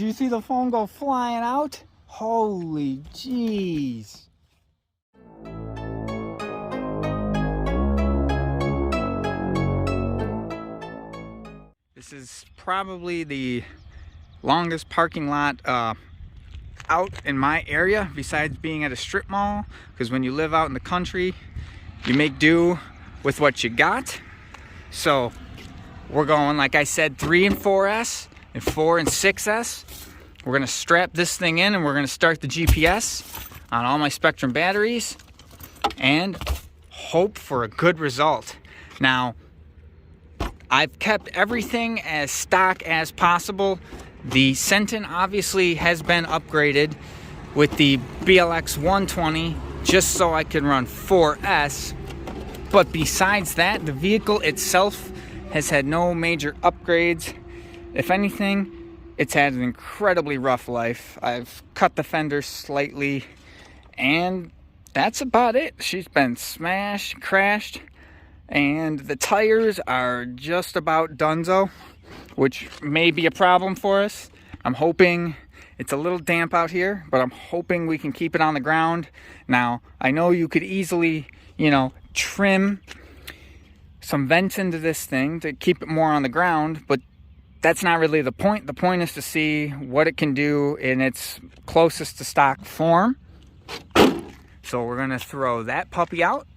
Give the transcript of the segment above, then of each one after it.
you see the phone go flying out? Holy jeez. This is probably the longest parking lot out in my area, besides being at a strip mall, because when you live out in the country, you make do with what you got. So we're going, like I said, 3 and 4S and 4 and 6S. We're gonna strap this thing in and we're gonna start the GPS on all my Spectrum batteries and hope for a good result. Now, I've kept everything as stock as possible. The Ssenton obviously has been upgraded with the BLX 120 just so I can run 4S. But besides that, the vehicle itself has had no major upgrades. If anything, it's had an incredibly rough life. I've cut the fender slightly, and that's about it. She's been smashed, crashed, and the tires are just about donezo, which may be a problem for us. I'm hoping it's a little damp out here, but I'm hoping we can keep it on the ground. Now, I know you could easily, trim some vents into this thing to keep it more on the ground, but that's not really the point. The point is to see what it can do in its closest to stock form. So we're gonna throw that puppy out.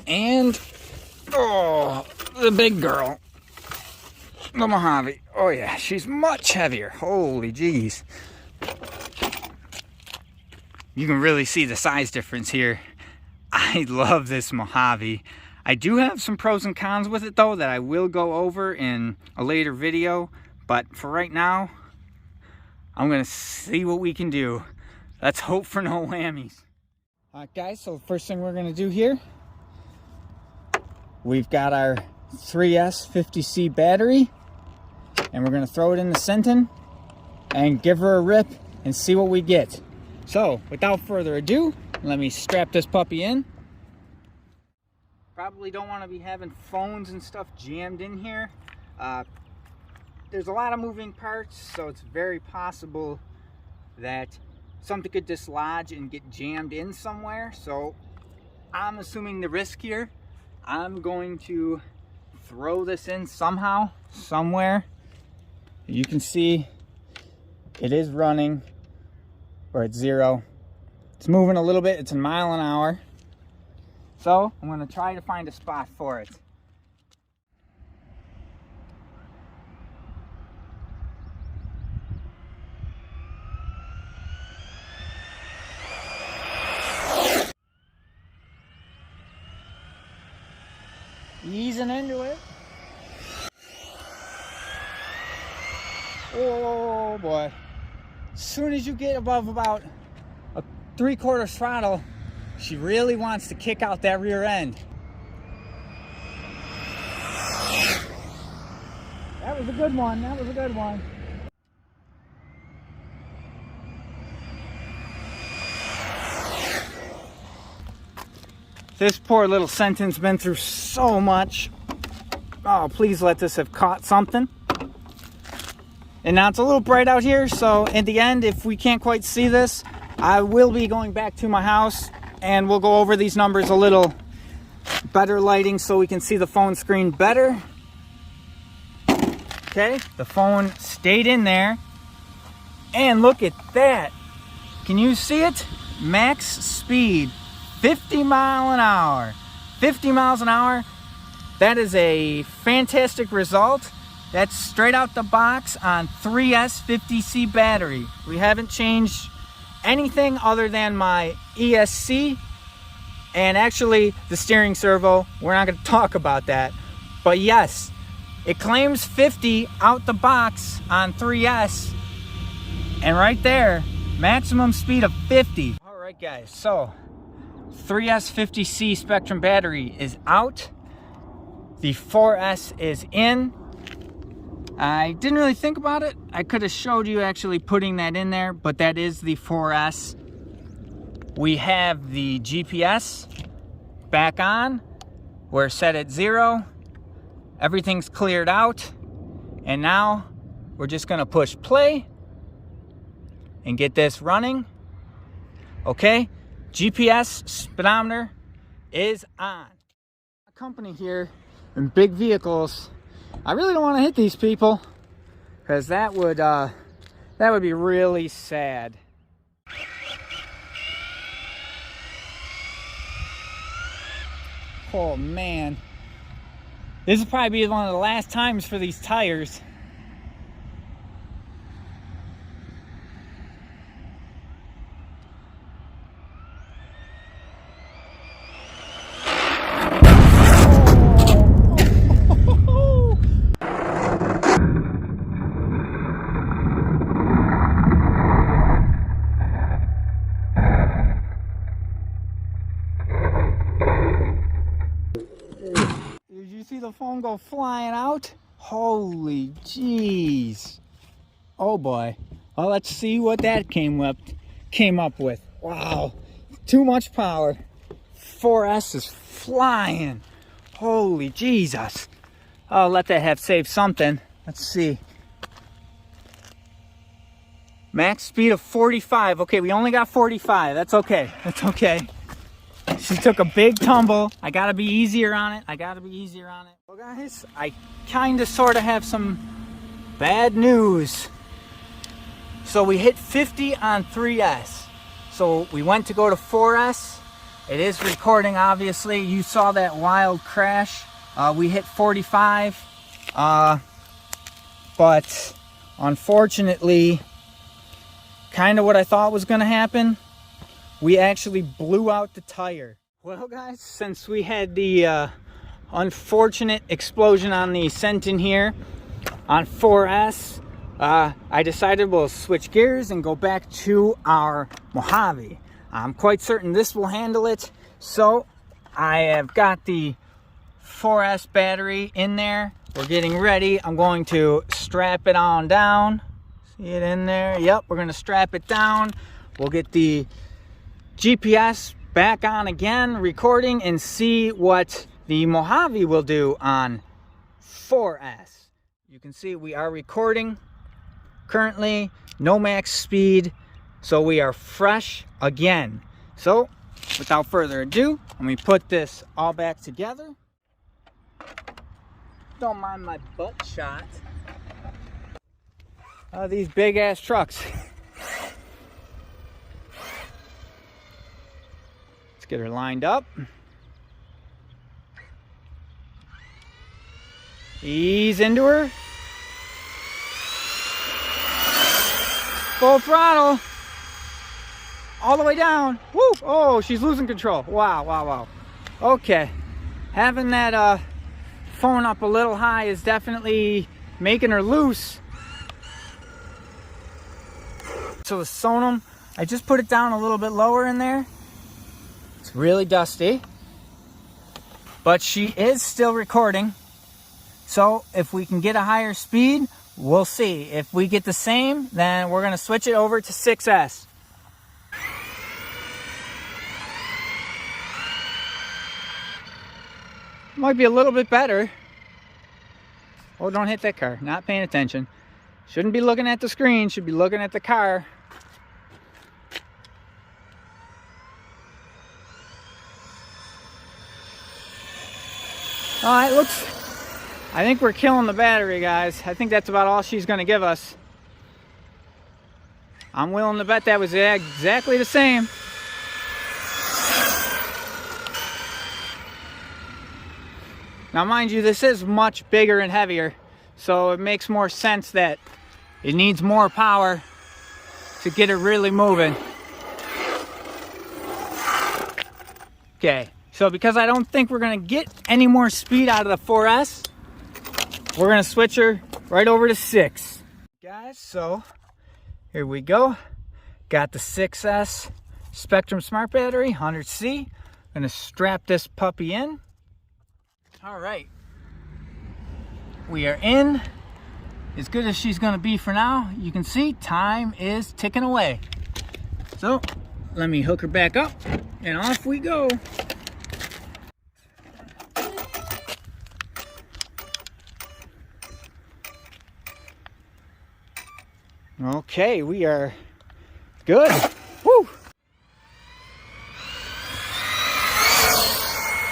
And, oh, the big girl, the Mojave. Oh yeah, she's much heavier. Holy jeez. You can really see the size difference here. I love this Mojave. I do have some pros and cons with it though that I will go over in a later video, but for right now, I'm gonna see what we can do. Let's hope for no whammies. All right guys, so the first thing we're gonna do here, we've got our 3S 50C battery, and we're gonna throw it in the Ssenton and give her a rip and see what we get. So without further ado, let me strap this puppy in. Probably don't want to be having phones and stuff jammed in here. There's a lot of moving parts, so it's very possible that something could dislodge and get jammed in somewhere. So I'm assuming the risk here. I'm going to throw this in somehow, somewhere. You can see it is running, or it's 0. It's moving a little bit. It's a mile an hour. So I'm going to try to find a spot for it. Easing into it. Oh boy. As soon as you get above about a 3/4 throttle, she really wants to kick out that rear end. That was a good one. That was a good one. This poor little Senton's been through so much. Oh, please let this have caught something. And now it's a little bright out here, so in the end, if we can't quite see this, I will be going back to my house and we'll go over these numbers a little better lighting so we can see the phone screen better. Okay, the phone stayed in there. And look at that. Can you see it? Max speed, 50 miles an hour. 50 miles an hour. That is a fantastic result. That's straight out the box on 3S 50C battery. We haven't changed anything other than my ESC and actually the steering servo. We're not going to talk about that. But yes, it claims 50 out the box on 3S. And right there, maximum speed of 50. All right guys, so 3S 50C Spectrum battery is out. The 4S is in. I didn't really think about it. I could have showed you actually putting that in there, but that is the 4S. We have the GPS back on. We're set at 0. Everything's cleared out. And now we're just gonna push play and get this running. Okay, GPS speedometer is on. A company here in big vehicles. I really don't want to hit these people because that would be really sad. Oh man, this will probably be one of the last times for these tires. Did you see the foam go flying out? Holy jeez. Oh boy. Well, let's see what that came up with. Wow. Too much power. 4S is flying. Holy Jesus. I'll let that have saved something. Let's see. Max speed of 45. Okay, we only got 45. That's okay. That's okay. She took a big tumble. I gotta be easier on it. Well guys, I kinda sorta have some bad news. So we hit 50 on 3S. So we went to go to 4S. It is recording, obviously. You saw that wild crash. We hit 45. But unfortunately, kinda what I thought was gonna happen, we actually blew out the tire. Well guys, since we had the unfortunate explosion on the Ssenton here on 4S, I decided we'll switch gears and go back to our Mojave. I'm quite certain this will handle it. So I have got the 4S battery in there. We're getting ready. I'm going to strap it on down. See it in there? Yep, we're gonna strap it down. We'll get the GPS back on again, recording, and see what the Mojave will do on 4S. You can see we are recording currently, no max speed, so we are fresh again. So without further ado, let me put this all back together. Don't mind my butt shot. These big ass trucks. Let's get her lined up. Ease into her. Full throttle. All the way down. Woo! Oh, she's losing control. Wow, wow, wow. Okay. Having that phone up a little high is definitely making her loose. So the Ssenton, I just put it down a little bit lower in there. It's really dusty, but she is still recording. So if we can get a higher speed, we'll see. If we get the same, then we're gonna switch it over to 6S. Might be a little bit better. Oh, don't hit that car. Not paying attention. Shouldn't be looking at the screen, should be looking at the car. Oh, it looks, I think we're killing the battery, guys. I think that's about all she's gonna give us. I'm willing to bet that was exactly the same. Now, mind you, this is much bigger and heavier, so it makes more sense that it needs more power to get it really moving. Okay. So because I don't think we're gonna get any more speed out of the 4S, we're gonna switch her right over to 6. Guys, so here we go. Got the 6S Spectrum Smart Battery, 100C. Gonna strap this puppy in. All right, we are in. As good as she's gonna be for now, you can see time is ticking away. So let me hook her back up and off we go. Okay, we are Good. Woo.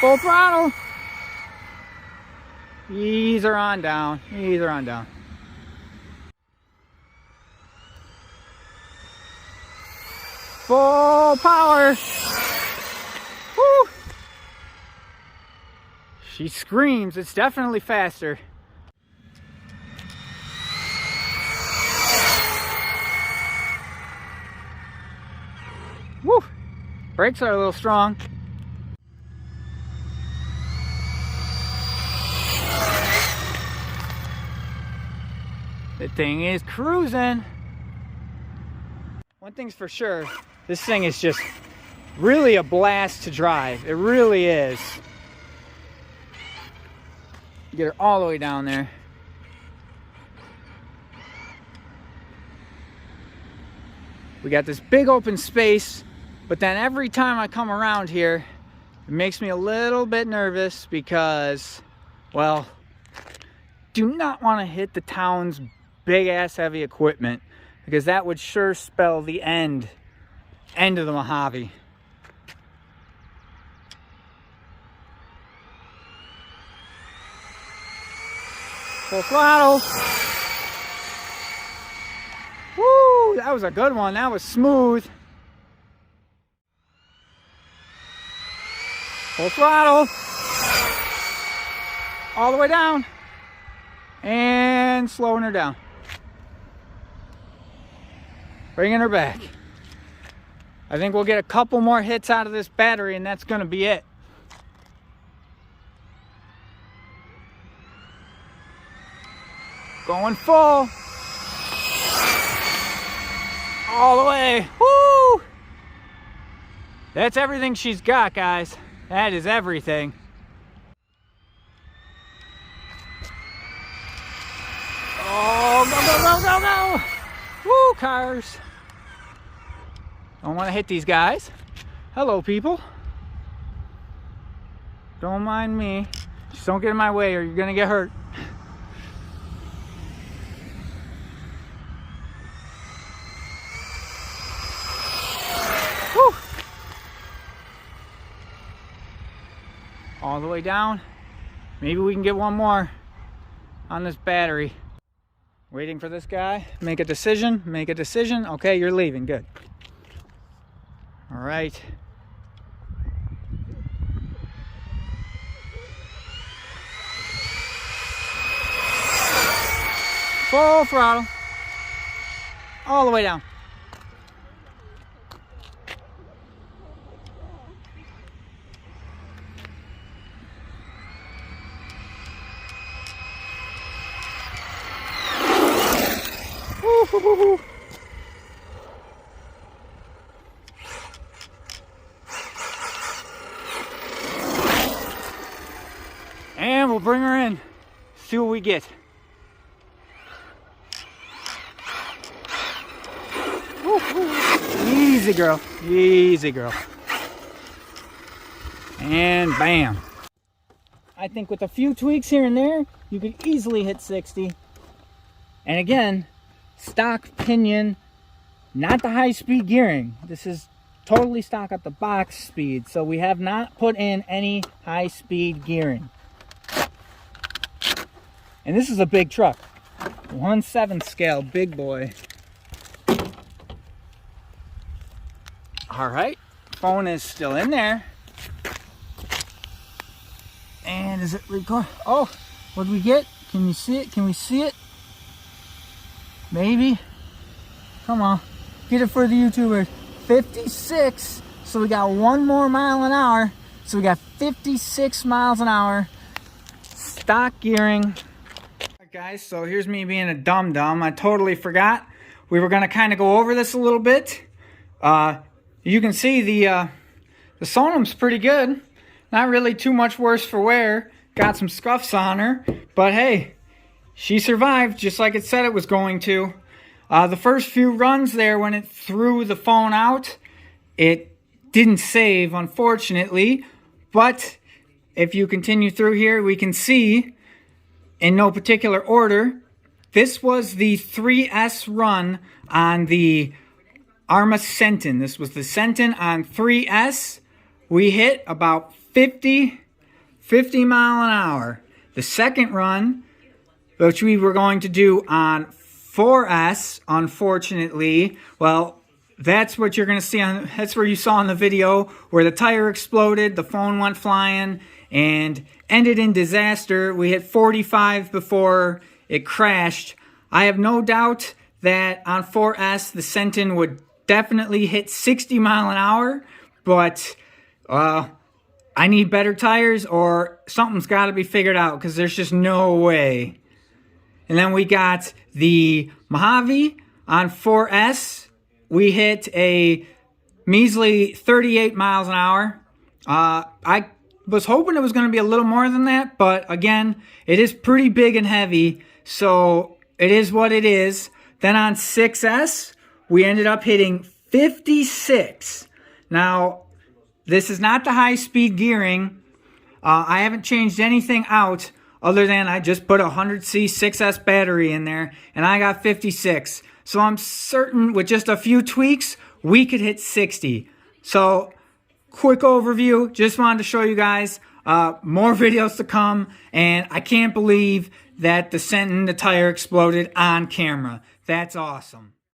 Full throttle. Ease her on down. Ease her on down. Full power. Woo. She screams. It's definitely faster. Woo. Brakes are a little strong. The thing is cruising. One thing's for sure, this thing is just really a blast to drive. It really is. Get her all the way down there. We got this big open space, but then every time I come around here, it makes me a little bit nervous because, well, do not want to hit the town's big ass heavy equipment, because that would sure spell the end of the Mojave. Full throttle. Woo, that was a good one. That was smooth. Full throttle. All the way down. And slowing her down. Bringing her back. I think we'll get a couple more hits out of this battery and that's gonna be it. Going full. All the way. Woo! That's everything she's got, guys. That is everything. Oh, go, go, go, go, go! Woo, cars. Don't want to hit these guys. Hello, people. Don't mind me. Just don't get in my way or you're gonna get hurt. Woo. All the way down. Maybe we can get one more on this battery. Waiting for this guy. Make a decision. Make a decision. Okay, you're leaving. Good. All right. Full throttle. All the way down. Woo-hoo-hoo-hoo. And we'll bring her in, see what we get. Woo-hoo. Easy girl, easy girl. And bam. I think with a few tweaks here and there, you could easily hit 60. And again, stock pinion, not the high speed gearing. This is totally stock at the box speed. So we have not put in any high speed gearing. And this is a big truck. 1/7 scale, big boy. All right, phone is still in there. And is it record? Oh, what did we get? Can you see it? Can we see it? Maybe. Come on, get it for the YouTubers. 56. So we got one more mile an hour. So we got 56 miles an hour. Stock gearing. Guys, so here's me being a dum-dum. I totally forgot. We were gonna kind of go over this a little bit. You can see the Senton's pretty good. Not really too much worse for wear. Got some scuffs on her, but hey, she survived just like it said it was going to. The first few runs there, when it threw the phone out, it didn't save, unfortunately. But if you continue through here, we can see, in no particular order, this was the 3S run on the Arrma Senton. This was the Ssenton on 3S. We hit about 50 mile an hour. The second run, which we were going to do on 4S, unfortunately, well, that's what you're going to see on, that's where you saw in the video where the tire exploded, the phone went flying, and ended in disaster. We hit 45 before it crashed. I have no doubt that on 4S, the Ssenton would definitely hit 60 mile an hour, but I need better tires or something's got to be figured out because there's just no way. And then we got the Mojave on 4S. We hit a measly 38 miles an hour. I was hoping it was going to be a little more than that, but again, it is pretty big and heavy, so it is what it is. Then on 6S, we ended up hitting 56. Now, this is not the high-speed gearing. I haven't changed anything out other than I just put a 100C 6S battery in there, and I got 56. So I'm certain with just a few tweaks, we could hit 60. So, quick overview. Just wanted to show you guys more videos to come, and I can't believe that the Ssenton, the tire exploded on camera. That's awesome.